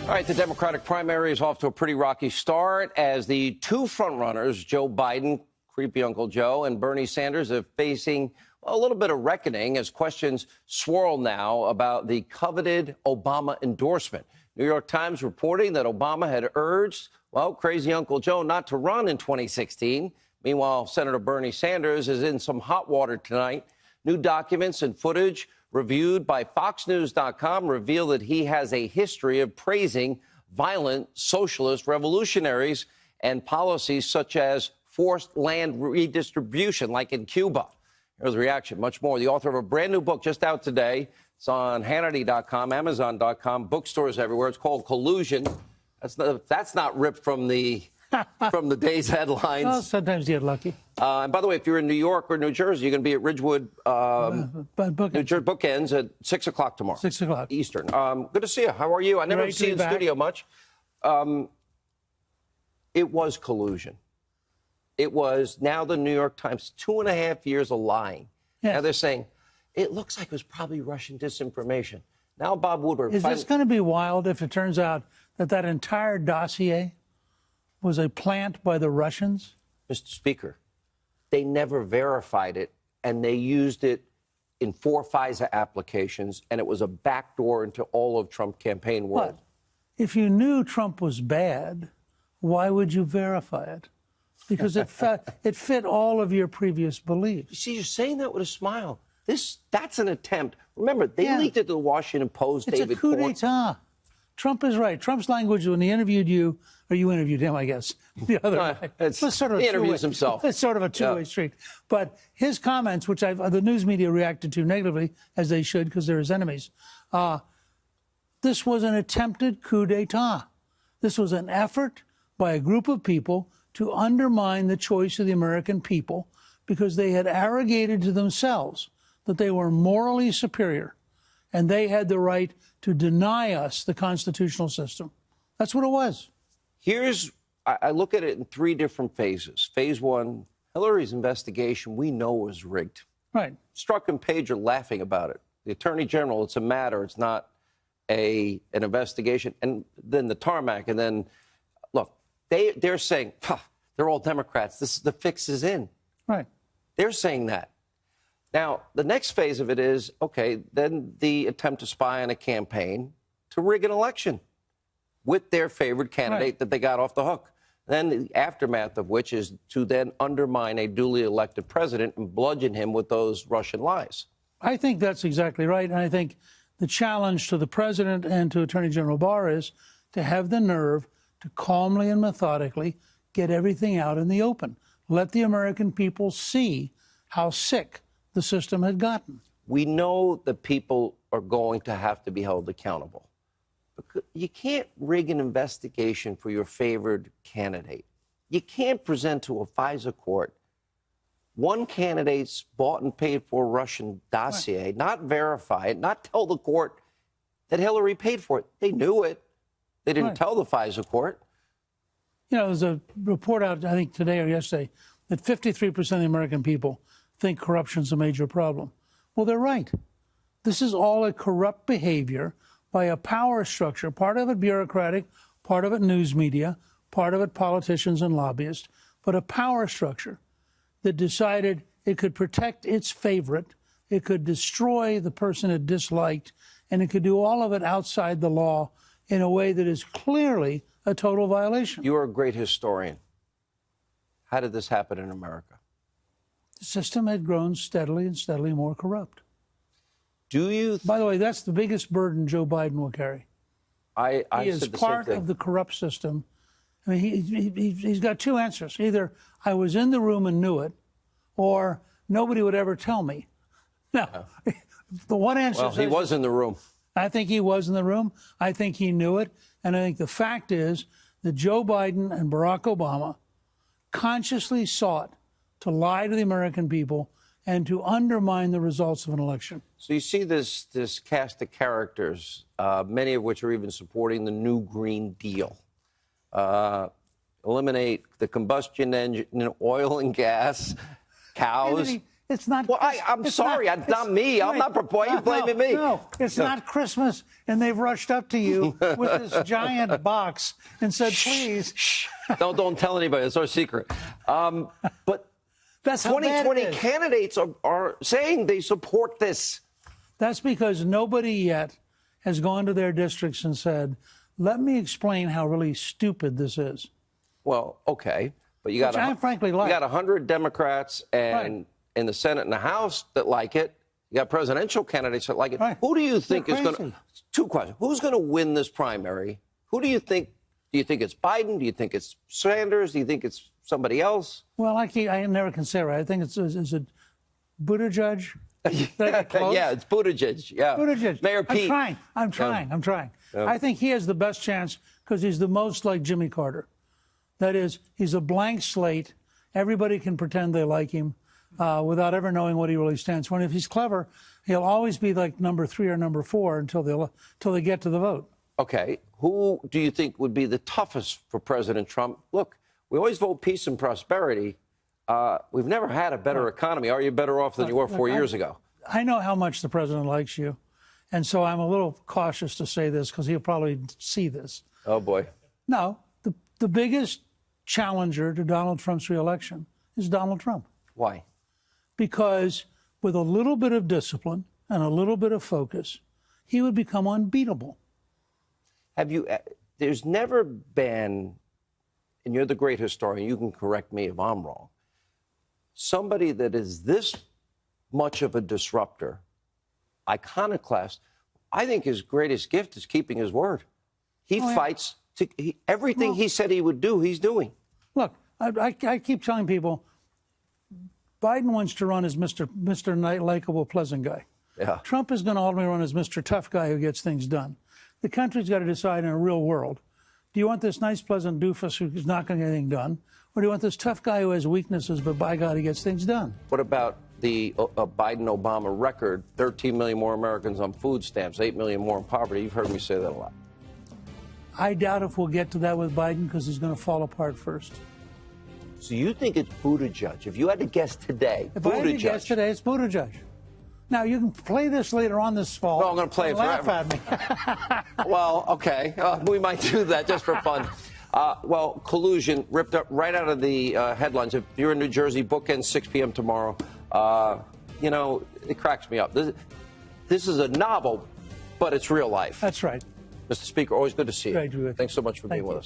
All right, the Democratic primary is off to a pretty rocky start as the two frontrunners, Joe Biden, creepy Uncle Joe, and Bernie Sanders, are facing a little bit of reckoning as questions swirl now about the coveted Obama endorsement. New York Times reporting that Obama had urged, well, crazy Uncle Joe not to run in 2016. Meanwhile, Senator Bernie Sanders is in some hot water tonight. New documents and footage reviewed by FoxNews.com reveal that he has a history of praising violent socialist revolutionaries and policies such as forced land redistribution, like in Cuba. Here's the reaction, much more. The author of a brand new book just out today. It's on Hannity.com, Amazon.com, bookstores everywhere. It's called Collusion. That's not ripped from the day's headlines. Well, sometimes you get lucky. And by the way, if you're in New York or New Jersey, you're going to be at Ridgewood New Jersey Bookends at 6 o'clock tomorrow. 6 o'clock. Eastern. Good to see you. How are you? I never see you in the studio much. It was collusion. It was now the New York Times, 2.5 years of lying. Yes. Now they're saying, it looks like it was probably Russian disinformation. Now Bob Woodward... Is this going to be wild if it turns out that entire dossier was a plant by the Russians? Mr. Speaker, they never verified it, and they used it in 4 FISA applications, and it was a backdoor into all of Trump campaign world. But if you knew Trump was bad, why would you verify it? Because it fit all of your previous beliefs. You see, you're saying that with a smile. That's an attempt. Remember, they leaked it to the Washington Post. It's a coup d'etat. Trump is right. Trump's language when he interviewed you, or you interviewed him, I guess. The other way. It's sort of he interviews himself. It's sort of a two-way street. But his comments, which the news media reacted to negatively, as they should, because they're his enemies, this was an attempted coup d'etat. This was an effort by a group of people to undermine the choice of the American people because they had arrogated to themselves that they were morally superior and they had the right to deny us the constitutional system. That's what it was. I look at it in 3 different phases. Phase 1, Hillary's investigation, we know was rigged. Right. Strzok and Page are laughing about it. The Attorney General, it's a matter, it's not an investigation. And then the tarmac, and then, look, they're saying, they're all Democrats. The fix is in. Right. They're saying that. Now, the next phase of it is, okay, then the attempt to spy on a campaign to rig an election with their favorite candidate that they got off the hook. Then the aftermath of which is to then undermine a duly elected president and bludgeon him with those Russian lies. I think that's exactly right. And I think the challenge to the president and to Attorney General Barr is to have the nerve to calmly and methodically get everything out in the open. Let the American people see how sick the system had gotten. We know that people are going to have to be held accountable. You can't rig an investigation for your favored candidate. You can't present to a FISA court one candidate's bought and paid for Russian dossier, not verify it, not tell the court that Hillary paid for it. They knew it. They didn't tell the FISA court. You know, there's a report out, I think today or yesterday, that 53% of the American people think corruption's a major problem. Well, they're right. This is all a corrupt behavior by a power structure, part of it bureaucratic, part of it news media, part of it politicians and lobbyists, but a power structure that decided it could protect its favorite, it could destroy the person it disliked, and it could do all of it outside the law in a way that is clearly a total violation. You're a great historian. How did this happen in America? The system had grown steadily and steadily more corrupt. Do you? By the way, that's the biggest burden Joe Biden will carry. He is part of the corrupt system. I mean, he's got 2 answers. Either I was in the room and knew it, or nobody would ever tell me. Now, the one answer well, he was in the room. I think he was in the room. I think he knew it. And I think the fact is that Joe Biden and Barack Obama consciously sought to lie to the American people and to undermine the results of an election. So you see this cast of characters, many of which are even supporting the new Green Deal. Eliminate the combustion engine, oil and gas, cows. It's not. Well, I'm sorry. It's not me. I'm not. Why are you blaming me? No, it's not Christmas, and they've rushed up to you with this giant box and said, "Please." Don't tell anybody. It's our secret. But that's 2020 candidates are saying they support this. That's because nobody yet has gone to their districts and said, "Let me explain how really stupid this is." Well, okay, but you got frankly like. You got 100 Democrats and in the Senate and the House that like it. You got presidential candidates that like it. Right. Who do you think They're is going to? Two questions. Who's going to win this primary? Who do you think? Do you think it's Biden? Do you think it's Sanders? Do you think it's somebody else? Well, I never can say right. I think it's is it Buttigieg? Yeah, it's Buttigieg. Yeah, Buttigieg. Mayor Pete. I'm trying. Yeah. I think he has the best chance because he's the most like Jimmy Carter. That is, he's a blank slate. Everybody can pretend they like him without ever knowing what he really stands for. And if he's clever, he'll always be like number 3 or number 4 until they get to the vote. Okay, who do you think would be the toughest for President Trump? Look, we always vote peace and prosperity. We've never had a better economy. Are you better off than you were 4 years ago? I know how much the president likes you, and so I'm a little cautious to say this because he'll probably see this. Oh, boy. No, the biggest challenger to Donald Trump's reelection is Donald Trump. Why? Because with a little bit of discipline and a little bit of focus, he would become unbeatable. There's never been, and you're the great historian, you can correct me if I'm wrong, somebody that is this much of a disruptor, iconoclast. I think his greatest gift is keeping his word. He fights everything he said he would do, he's doing. Look, I keep telling people, Biden wants to run as Mr. Likeable, pleasant guy. Yeah. Trump is going to ultimately run as Mr. Tough guy who gets things done. The country's got to decide in a real world, do you want this nice, pleasant doofus who's not going to get anything done, or do you want this tough guy who has weaknesses, but by God, he gets things done? What about the Biden-Obama record, 13 million more Americans on food stamps, 8 million more in poverty? You've heard me say that a lot. I doubt if we'll get to that with Biden because he's going to fall apart first. So you think it's Buttigieg? If you had to guess today, If I had to guess today, it's Buttigieg. Now, you can play this later on this fall. No, I'm going to play it forever. Laugh at me. Well, okay. We might do that just for fun. Well, collusion ripped up right out of the headlines. If you're in New Jersey, bookend 6 p.m. tomorrow. You know, it cracks me up. This is a novel, but it's real life. That's right. Mr. Speaker, always good to see you. Great, Thanks so much for being with us.